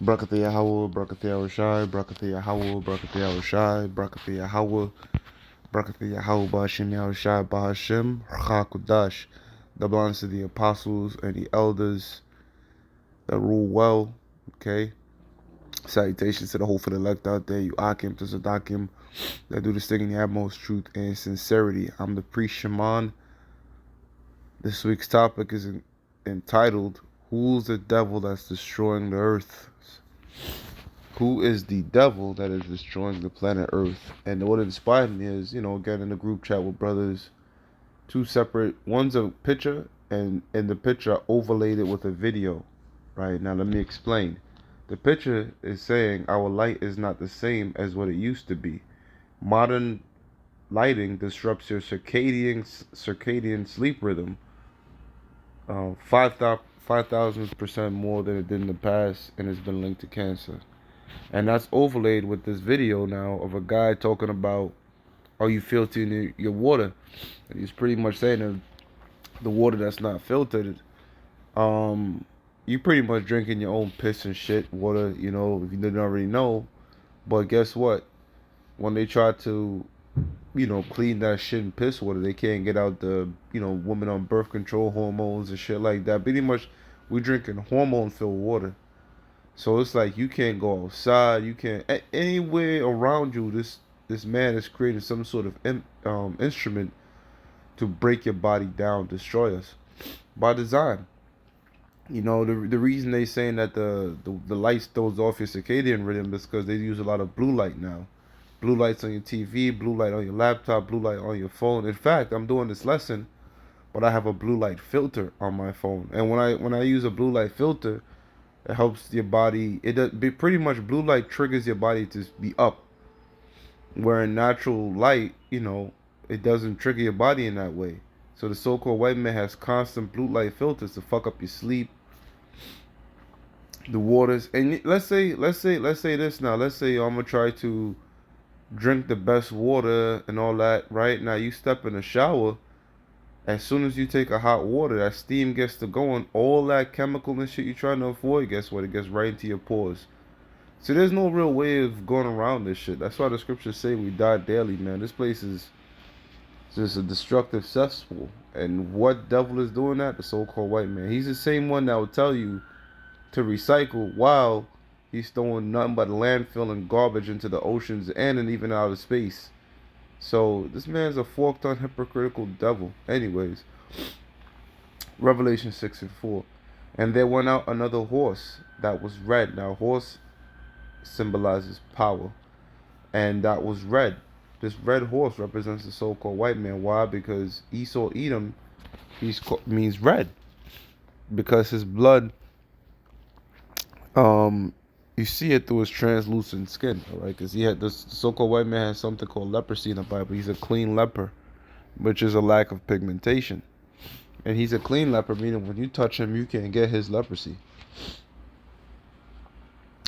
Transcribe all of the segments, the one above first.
Brakatha Yahweh, Brakatha Yahushai, Brakatha Yahweh, Brakatha Yahushai, Brakatha Yahweh, Brakatha Yahweh, Ba'ashem Yahushai, Ba'ashem, Chakudash. That belongs to the apostles and the elders that rule well. Okay. Salutations to the hopeful elect out there, you Akim to Zadakim, that do this thing in the utmost truth and sincerity. I'm the priest Shaman. This week's topic is entitled, Who's the devil that's destroying the earth? Who is the devil that is destroying the planet Earth? And what inspired me is, again in the group chat with brothers, two separate, one's a picture, and in the picture I overlaid it with a video. Right, now let me explain. The picture is saying our light is not the same as what it used to be. Modern lighting disrupts your circadian sleep rhythm 5,000% more than it did in the past, and it's been linked to cancer. And that's overlaid with this video now of a guy talking about, are you filtering your water? And he's pretty much saying that the water that's not filtered, you pretty much drinking your own piss and shit water, if you didn't already know. But guess what? When they try to, clean that shit and piss water, they can't get out the, women on birth control hormones and shit like that. Pretty much, we drinking hormone-filled water. So it's like you can't go outside. You can't anywhere around you. This man is creating some sort of instrument to break your body down, destroy us by design. The reason they saying that the lights throws off your circadian rhythm is because they use a lot of blue light now. Blue lights on your TV, blue light on your laptop, blue light on your phone. In fact, I'm doing this lesson, but I have a blue light filter on my phone. And when I use a blue light filter, it helps your body. Pretty much blue light triggers your body to be up. Where in natural light, it doesn't trigger your body in that way. So the so-called white man has constant blue light filters to fuck up your sleep, the waters. And let's say this now. Let's say I'm gonna try to drink the best water and all that. Right now, you step in the shower. As soon as you take a hot water, that steam gets to going. All that chemical and shit you're trying to avoid, guess what? It gets right into your pores. So there's no real way of going around this shit. That's why the scriptures say we die daily, man. This place is just a destructive cesspool. And what devil is doing that? The so-called white man. He's the same one that will tell you to recycle while he's throwing nothing but landfill and garbage into the oceans and even out of space. So this man's a forked on hypocritical devil. Anyways, Revelation 6:4. And there went out another horse that was red. Now horse symbolizes power. And that was red. This red horse represents the so-called white man. Why? Because Esau Edom means red. Because his blood, you see it through his translucent skin, all right? Because he had this so-called white man has something called leprosy in the Bible. He's a clean leper, which is a lack of pigmentation. And he's a clean leper, meaning when you touch him, you can't get his leprosy.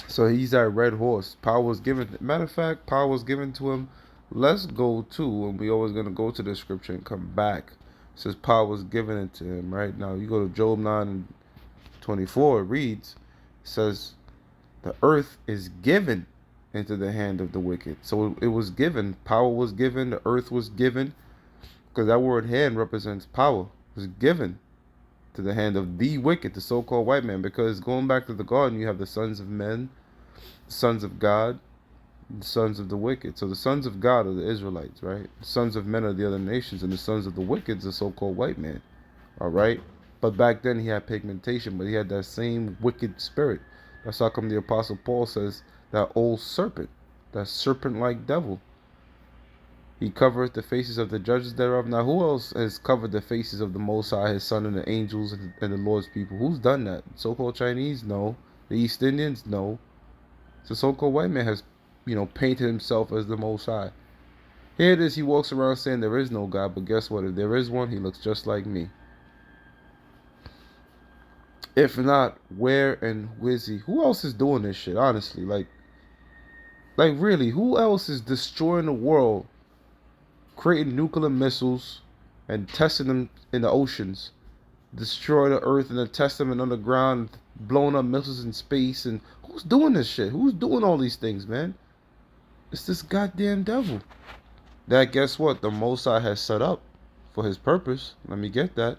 So he's that red horse. Power was given. Matter of fact, power was given to him. Let's go to, and we always gonna go to the scripture and come back. It says power was given it to him. Right now, you go to Job 9:24. It reads, it says, the earth is given into the hand of the wicked. So it was given. Power was given. The earth was given, because that word "hand" represents power. It was given to the hand of the wicked, the so-called white man. Because going back to the garden, you have the sons of men, the sons of God, the sons of the wicked. So the sons of God are the Israelites, right? The sons of men are the other nations, and the sons of the wicked is the so-called white man. All right? But back then he had pigmentation, but he had that same wicked spirit. That's how come the Apostle Paul says that old serpent, that serpent-like devil, he covereth the faces of the judges thereof. Now, who else has covered the faces of the Most High, his Son, and the angels, and the Lord's people? Who's done that? So-called Chinese? No. The East Indians? No. The so-called white man has, painted himself as the Most High. Here it is, he walks around saying there is no God, but guess what? If there is one, he looks just like me. If not, where and who is he? Who else is doing this shit, honestly? Like really, who else is destroying the world, creating nuclear missiles and testing them in the oceans, destroy the earth and then test them in underground, blowing up missiles in space? And Who's doing this shit? Who's doing all these things, man? It's this goddamn devil. That, guess what? The Most High has set up for his purpose. Let me get that.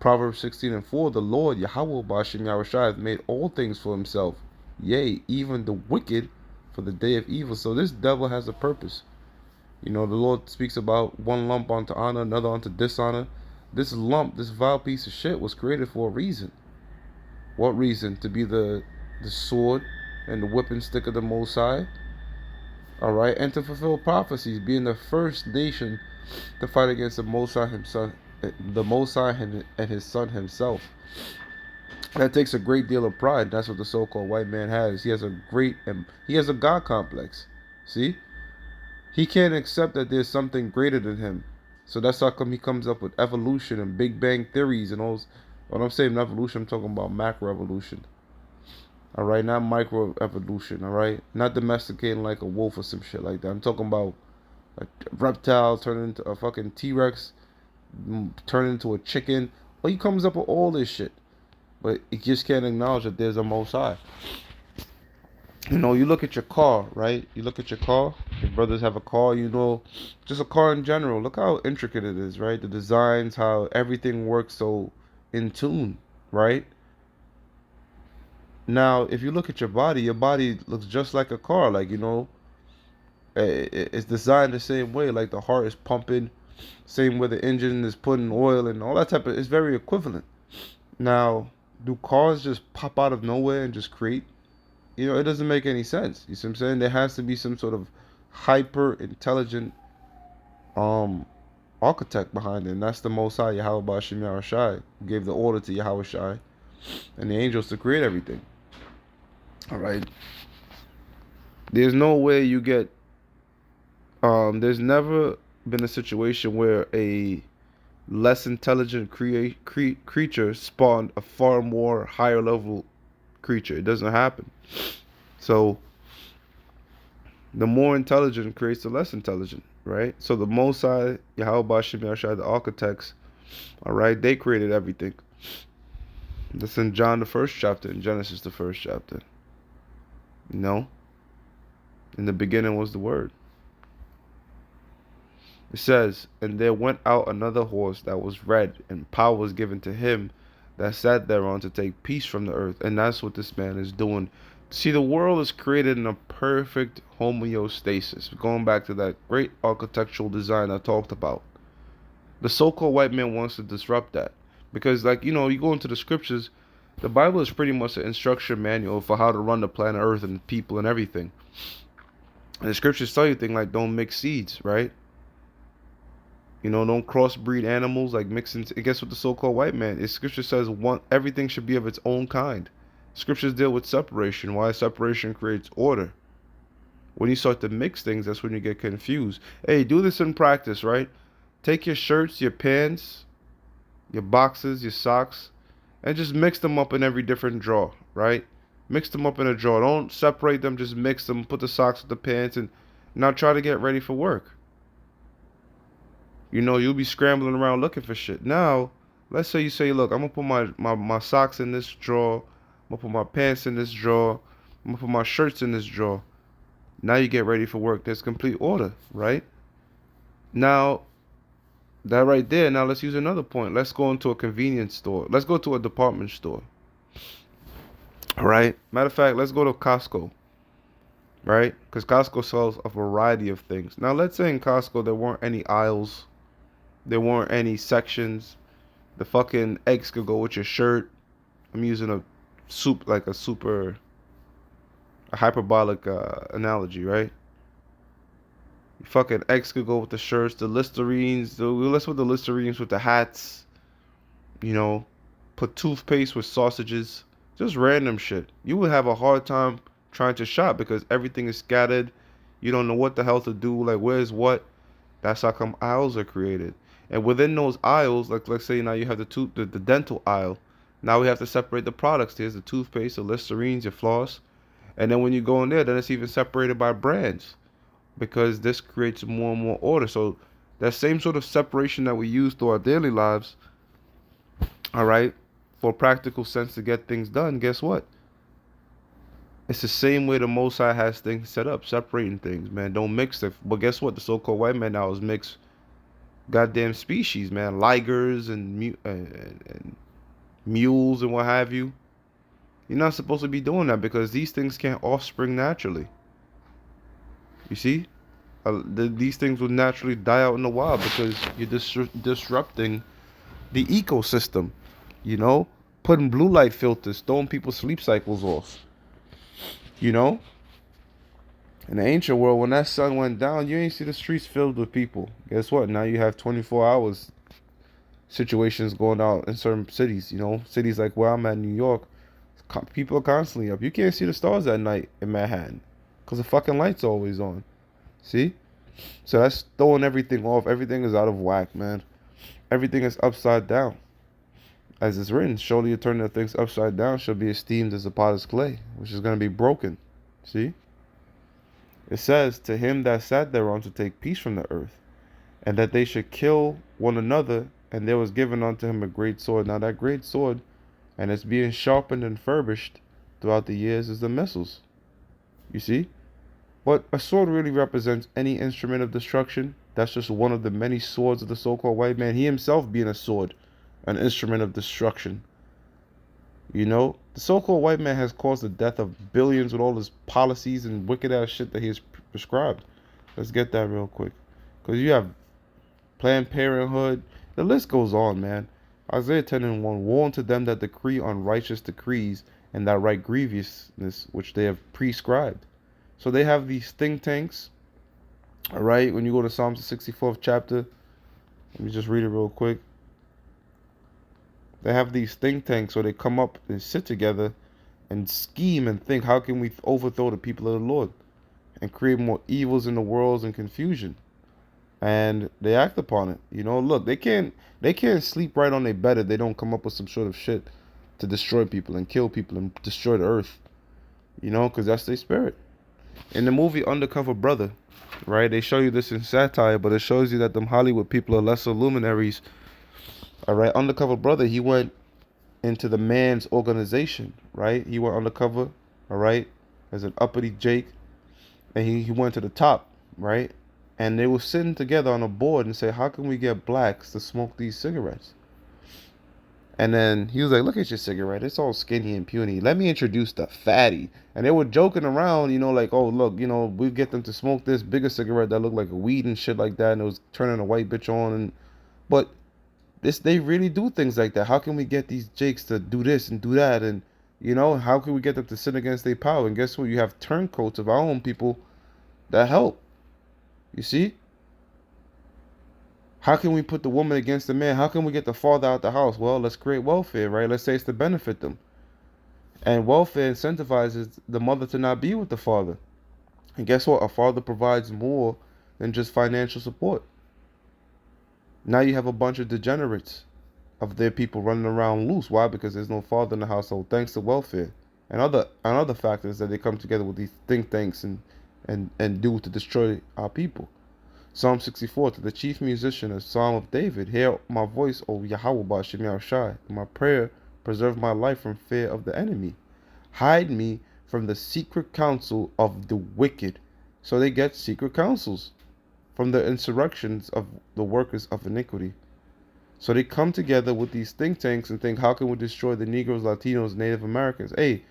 Proverbs 16:4, the Lord, Yahweh Bashem Yahushua, hath made all things for himself. Yea, even the wicked for the day of evil. So this devil has a purpose. You know, the Lord speaks about one lump unto honor, another unto dishonor. This lump, this vile piece of shit, was created for a reason. What reason? To be the sword and the whipping stick of the Most High. Alright, and to fulfill prophecies, being the first nation to fight against the Most High himself, the Most High and his son himself. That takes a great deal of pride. That's what the so-called white man has. He has a God complex. See? He can't accept that there's something greater than him. So that's how come he comes up with evolution and Big Bang theories and all those. When I'm saying evolution, I'm talking about macro evolution. Alright, not micro evolution, alright? Not domesticating like a wolf or some shit like that. I'm talking about a reptile turning into a fucking T-Rex, turning into a chicken. Well, he comes up with all this shit. But he just can't acknowledge that there's a Most High. You know, you look at your car, right? You look at your car. Your brothers have a car, you know, just a car in general. Look how intricate it is, right? The designs, how everything works so in tune, right? Now, if you look at your body looks just like a car. Like, you know, it's designed the same way. Like the heart is pumping, same way the engine is putting oil and all that type of. It's very equivalent. Now, do cars just pop out of nowhere and just create? You know, it doesn't make any sense. You see what I'm saying? There has to be some sort of hyper intelligent architect behind it, and that's the Most High, Yahweh Bashim Yahushai, who gave the order to Yahweh Shai and the angels to create everything. Alright. There's no way you get there's never been a situation where a less intelligent creature spawned a far more higher level creature. It doesn't happen. So the more intelligent creates the less intelligent, right? So the Most High, Yahweh Bashim Yahushua, the architects, all right, they created everything. That's in John the first chapter, in Genesis the first chapter. You know? In the beginning was the Word. It says, and there went out another horse that was red, and power was given to him that sat thereon to take peace from the earth. And that's what this man is doing. See, the world is created in a perfect homeostasis. Going back to that great architectural design I talked about. The so-called white man wants to disrupt that. Because, like, you know, you go into the scriptures, the Bible is pretty much an instruction manual for how to run the planet Earth and people and everything. And the scriptures tell you things like don't mix seeds, right? You know, don't crossbreed animals, like mixing. I guess with the so-called white man, the scripture says everything should be of its own kind. Scriptures deal with separation. Why separation creates order. When you start to mix things, that's when you get confused. Hey, do this in practice, right? Take your shirts, your pants, your boxes, your socks, and just mix them up in every different drawer, right? Mix them up in a drawer. Don't separate them, just mix them. Put the socks with the pants, and now try to get ready for work. You know, you'll be scrambling around looking for shit. Now, let's say you say, look, I'm going to put my socks in this drawer. I'm going to put my pants in this drawer. I'm going to put my shirts in this drawer. Now you get ready for work. There's complete order, right? Now, that right there, now let's use another point. Let's go into a convenience store. Let's go to a department store. All right? Matter of fact, let's go to Costco. Right? Because Costco sells a variety of things. Now, let's say in Costco there weren't any aisles. There weren't any sections. The fucking eggs could go with your shirt. I'm using a hyperbolic analogy, right? Fucking eggs could go with the shirts, the Listerines. Let's put the Listerines with the hats. You know, put toothpaste with sausages. Just random shit. You would have a hard time trying to shop because everything is scattered. You don't know what the hell to do. Like, where's what? That's how come aisles are created. And within those aisles, like let's say now you have the dental aisle. Now we have to separate the products. There's the toothpaste, the Listerines, your floss. And then when you go in there, then it's even separated by brands. Because this creates more and more order. So that same sort of separation that we use through our daily lives, all right, for practical sense to get things done, guess what? It's the same way the Most High has things set up, separating things, man. Don't mix it. But guess what? The so-called white man now is mixed goddamn species, man. Ligers and, and mules and what have you. You're not supposed to be doing that because these things can't offspring naturally. You see? These things will naturally die out in the wild because you're disrupting the ecosystem. You know? Putting blue light filters, throwing people's sleep cycles off. You know? In the ancient world, when that sun went down, you ain't see the streets filled with people. Guess what? Now you have 24 hours situations going on in certain cities. You know, cities like where I'm at, New York, people are constantly up. You can't see the stars at night in Manhattan because the fucking lights are always on. See? So that's throwing everything off. Everything is out of whack, man. Everything is upside down. As it's written, surely you turn the things upside down shall be esteemed as a potter's clay, which is going to be broken. See? It says, to him that sat thereon to take peace from the earth, and that they should kill one another, and there was given unto him a great sword. Now that great sword, and it's being sharpened and furbished throughout the years, is the missiles. You see? But a sword really represents any instrument of destruction. That's just one of the many swords of the so-called white man. He himself being a sword, an instrument of destruction. You know, the so-called white man has caused the death of billions with all his policies and wicked ass shit that he has prescribed. Let's get that real quick. Because you have Planned Parenthood. The list goes on, man. Isaiah 10:1, woe unto them that decree unrighteous decrees and that write grievousness which they have prescribed. So they have these think tanks. All right, when you go to Psalms 64th chapter, let me just read it real quick. They have these think tanks, so they come up and sit together and scheme and think, how can we overthrow the people of the Lord and create more evils in the world and confusion? And they act upon it. You know, look, they can't sleep right on their bed if they don't come up with some sort of shit to destroy people and kill people and destroy the earth. You know, because that's their spirit. In the movie Undercover Brother, right, they show you this in satire, but it shows you that them Hollywood people are lesser luminaries. All right, Undercover Brother, he went into the man's organization, right? He went undercover, all right, as an uppity Jake, and he went to the top, right? And they were sitting together on a board and say, how can we get blacks to smoke these cigarettes? And then he was like, look at your cigarette. It's all skinny and puny. Let me introduce the fatty. And they were joking around, you know, like, oh, look, you know, we get them to smoke this bigger cigarette that looked like a weed and shit like that. And it was turning a white bitch on. But they really do things like that. How can we get these jakes to do this and do that? And, you know, how can we get them to sin against their power? And guess what? You have turncoats of our own people that help. You see? How can we put the woman against the man? How can we get the father out the house? Well, let's create welfare, right? Let's say it's to benefit them. And welfare incentivizes the mother to not be with the father. And guess what? A father provides more than just financial support. Now you have a bunch of degenerates of their people running around loose. Why? Because there's no father in the household, thanks to welfare and other factors that they come together with these think tanks and do to destroy our people. Psalm 64, to the chief musician, a psalm of David. Hear my voice, O Yahweh Bashem Yahushai. My prayer, preserve my life from fear of the enemy. Hide me from the secret counsel of the wicked. So they get secret counsels from the insurrections of the workers of iniquity. So they come together with these think tanks and think, how can we destroy the Negroes, Latinos, Native Americans? Hey,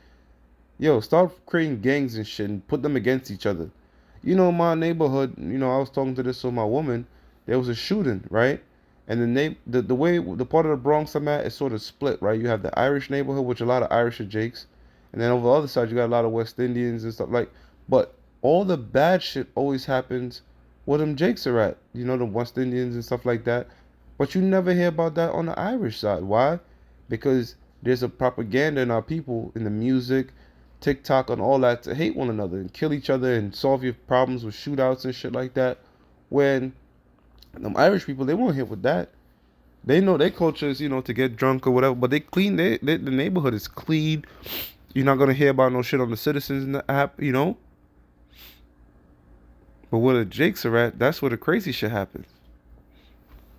yo, start creating gangs and shit and put them against each other. You know, my neighborhood, you know, I was talking to this with my woman. There was a shooting, right? And the way the part of the Bronx I'm at is sort of split, right? You have the Irish neighborhood, which a lot of Irish are Jakes, and then over the other side you got a lot of West Indians and stuff like. But all the bad shit always happens where them Jakes are at, you know, the West Indians and stuff like that. But you never hear about that on the Irish side. Why? Because there's a propaganda in our people, in the music, TikTok, and all that, to hate one another and kill each other and solve your problems with shootouts and shit like that. When them Irish people, they won't hit with that. They know their culture is, you know, to get drunk or whatever, but they clean. The neighborhood is clean. You're not gonna hear about no shit on the citizens in the app, you know. But where the Jakes are at, that's where the crazy shit happens.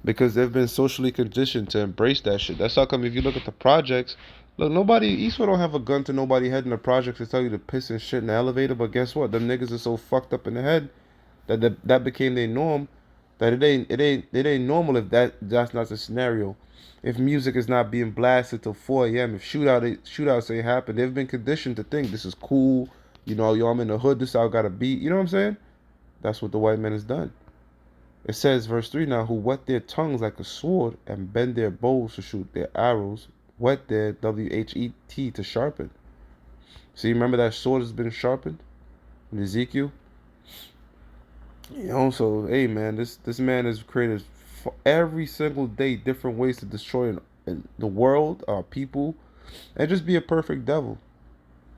Because they've been socially conditioned to embrace that shit. That's how come if you look at the projects, Look, nobody, Eastwood don't have a gun to nobody head in the project to tell you to piss and shit in the elevator, but guess what? Them niggas are so fucked up in the head that became their norm that it ain't normal if that's not the scenario. If music is not being blasted till 4 a.m., if shootouts ain't happen, they've been conditioned to think this is cool. You know, yo, I'm in the hood, this how I gotta be. You know what I'm saying? That's what the white man has done. It says, verse 3 now, who whet their tongues like a sword and bend their bows to shoot their arrows, whet their WHET to sharpen. See, remember that sword has been sharpened in Ezekiel? You know, so, hey, man, this man has created every single day different ways to destroy the world, our people, and just be a perfect devil,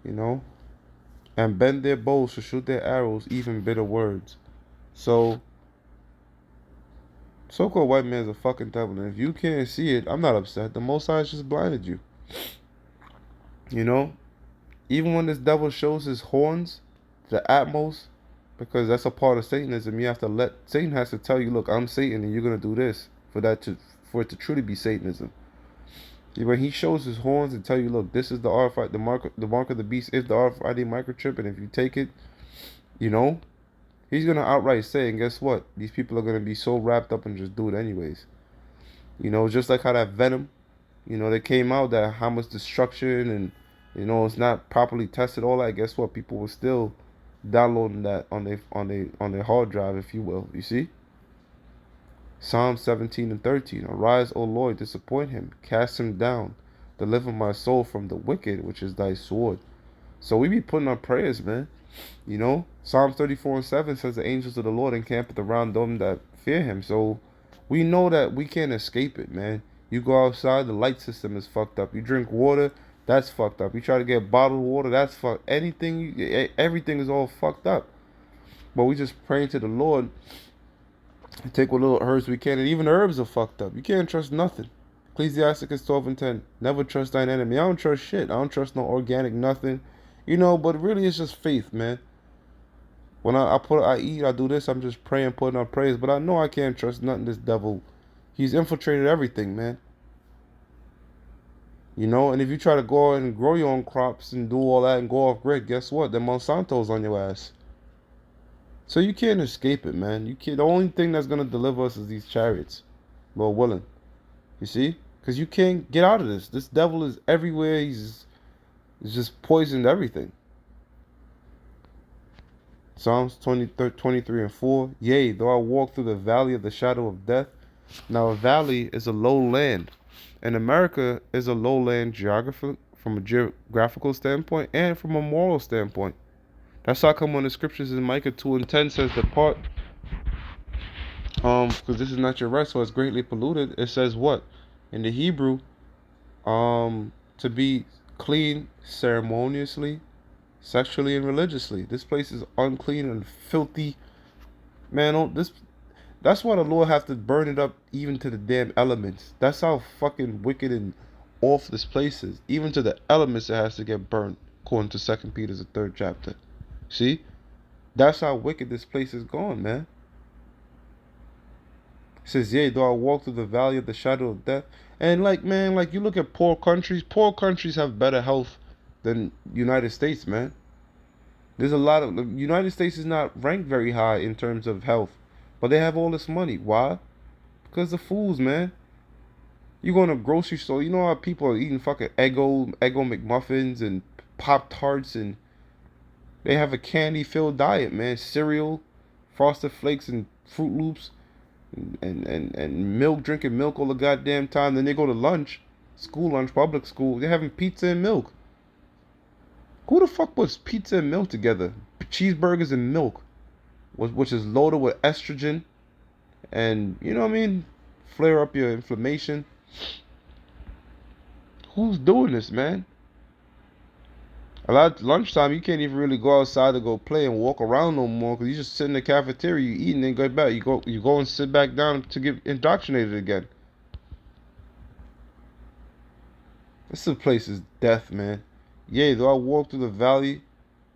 you know? And bend their bows to shoot their arrows, even bitter words. So, so-called white man's a fucking devil, and if you can't see it, I'm not upset. The Most High just blinded you. You know, even when this devil shows his horns, the Atmos, because that's a part of Satanism. You have to let Satan has to tell you, look, I'm Satan, and you're gonna do this for it to truly be Satanism. When he shows his horns and tell you, look, this is the RFID, the mark of the beast is the RFID microchip, and if you take it, you know, he's gonna outright say, and guess what? These people are gonna be so wrapped up and just do it anyways. You know, just like how that Venom, you know, they came out that how much destruction and it's not properly tested, all that. Guess what? People were still downloading that on their hard drive, if you will. You see? Psalm 17 and 13. Arise, O Lord, disappoint him, cast him down, deliver my soul from the wicked, which is thy sword. So we be putting our prayers, man. You know, Psalms 34 and 7 says the angels of the Lord encampeth around them that fear him. So we know that we can't escape it, man. You go outside, the light system is fucked up. You drink water, that's fucked up. You try to get bottled water, that's fucked. Everything is all fucked up. But we just praying to the Lord and take what little herbs we can. And even herbs are fucked up. You can't trust nothing. Ecclesiasticus 12 and 10. Never trust thine enemy. I don't trust shit. I don't trust no organic nothing. You know, but really it's just faith, man. When I eat, I do this, I'm just praying, putting on praise. But I know I can't trust nothing this devil. He's infiltrated everything, man. You know, and if you try to go out and grow your own crops and do all that and go off grid, guess what? The Monsanto's on your ass. So you can't escape it, man. You can't. The only thing that's gonna deliver us is these chariots, Lord willing. You see? Because you can't get out of this. This devil is everywhere. He's just poisoned everything. Psalms 23 and 4. Yea, though I walk through the valley of the shadow of death. Now, a valley is a low land. And America is a lowland geography from a geographical standpoint and from a moral standpoint. That's how come when the scriptures in Micah 2 and 10 says depart, because this is not your rest, so it's greatly polluted. It says what? In the Hebrew, to be clean ceremoniously, sexually, and religiously. This place is unclean and filthy. Man, that's why the Lord have to burn it up even to the damn elements. That's how fucking wicked and off this place is. Even to the elements it has to get burned, according to 2 Peter's the 3rd chapter. See? That's how wicked this place is gone, man. It says, yea, though I walk through the valley of the shadow of death. And like, man, like you look at poor countries have better health than United States, man. There's a lot of, the United States is not ranked very high in terms of health, but they have all this money. Why? Because the fools, man. You go in a grocery store, you know how people are eating fucking Eggo McMuffins and Pop Tarts, and they have a candy filled diet, man. Cereal, Frosted Flakes, and Fruit Loops, and milk, drinking milk all the goddamn time. Then they go to lunch, school lunch, public school. They're having pizza and milk. Who the fuck puts pizza and milk together? Cheeseburgers and milk, which is loaded with estrogen, and you know what I mean, flare up your inflammation. Who's doing this, man? A lot of lunchtime, you can't even really go outside to go play and walk around no more because you just sit in the cafeteria, you eat and then go back. You go and sit back down to get indoctrinated again. This place is death, man. Yea, though I walk through the valley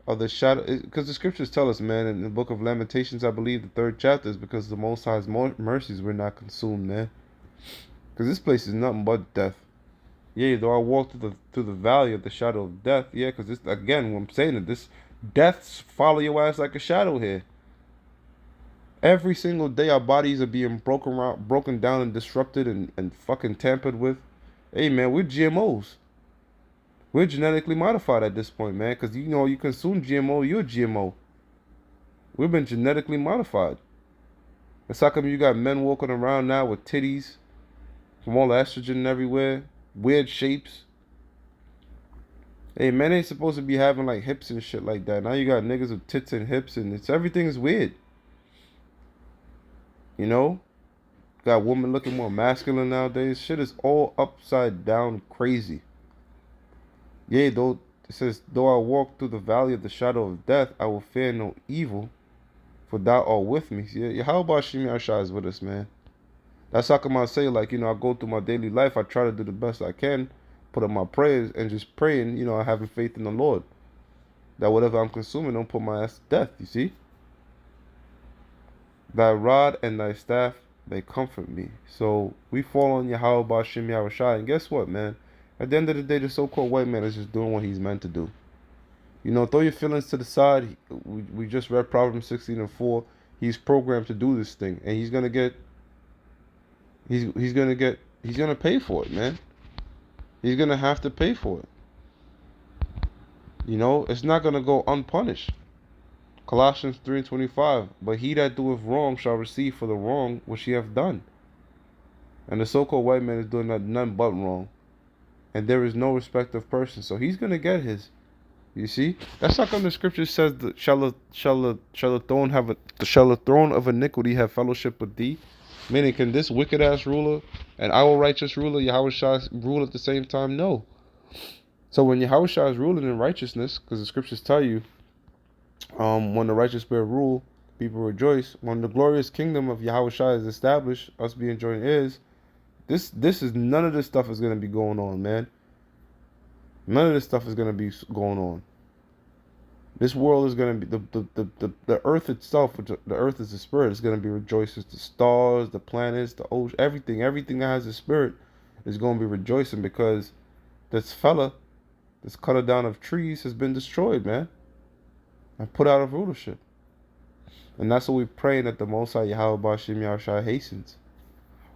of the shadow, because the scriptures tell us, man, in the book of Lamentations, I believe the 3rd chapter is because the Most High's mercies were not consumed, man. Because this place is nothing but death. Yeah, though I walk through the valley of the shadow of death. Yeah, because this again, when I'm saying it, this deaths follow your ass like a shadow here. Every single day, our bodies are being broken down, and disrupted, and fucking tampered with. Hey, man, we're GMOs. We're genetically modified at this point, man. Because you know, you consume GMO, you're GMO. We've been genetically modified. That's how come you got men walking around now with titties from all the estrogen everywhere, weird shapes. Hey, men ain't supposed to be having like hips and shit like that. Now you got niggas with tits and hips, and it's everything is weird. You know, got women looking more masculine nowadays. Shit is all upside down crazy. Yea, though it says, though I walk through the valley of the shadow of death, I will fear no evil, for thou art with me. See, how about Shimi Ashai is with us, man? That's how come I say, like, you know, I go through my daily life, I try to do the best I can, put up my prayers, and just praying, you know, having faith in the Lord. That whatever I'm consuming don't put my ass to death, you see? Thy rod and thy staff, they comfort me. So we fall on Yahweh Bashim Yahushai. And guess what, man? At the end of the day, the so-called white man is just doing what he's meant to do. You know, throw your feelings to the side. We just read Proverbs 16:4. He's programmed to do this thing. And he's gonna get he's gonna pay for it, man. He's gonna have to pay for it. You know, it's not gonna go unpunished. Colossians 3:25. But he that doeth wrong shall receive for the wrong which he hath done. And the so-called white man is doing none but wrong. And there is no respect of person. So he's going to get his. You see? That's how come the scripture says, shall the throne of iniquity have fellowship with thee? Meaning, can this wicked-ass ruler and our righteous ruler, Yahushua, rule at the same time? No. So when Yahushua is ruling in righteousness, because the scriptures tell you, when the righteous bear rule, people rejoice. When the glorious kingdom of Yahushua is established, us being joint heirs, this is none of this stuff is gonna be going on, man. None of this stuff is gonna be going on. This world is gonna be the earth itself, which the earth is the spirit, is gonna be rejoicing. The stars, the planets, the ocean, everything that has a spirit is gonna be rejoicing because this fella, this cutter down of trees has been destroyed, man, and put out of rulership. And that's what we're praying that the Most High Yahweh Ba'ashim Yahushua hastens.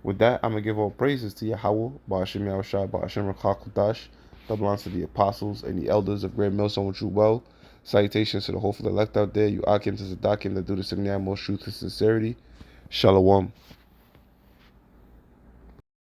With that, I'm going to give all praises to Yahweh, Ba'ashim Yahushua, Ba'ashim Rakhakudash, that belongs to the apostles and the elders of Great Millstone with true well. Salutations to the hopeful elect out there, you Akim to Zadakim that do the Signal most truth and sincerity. Shalom.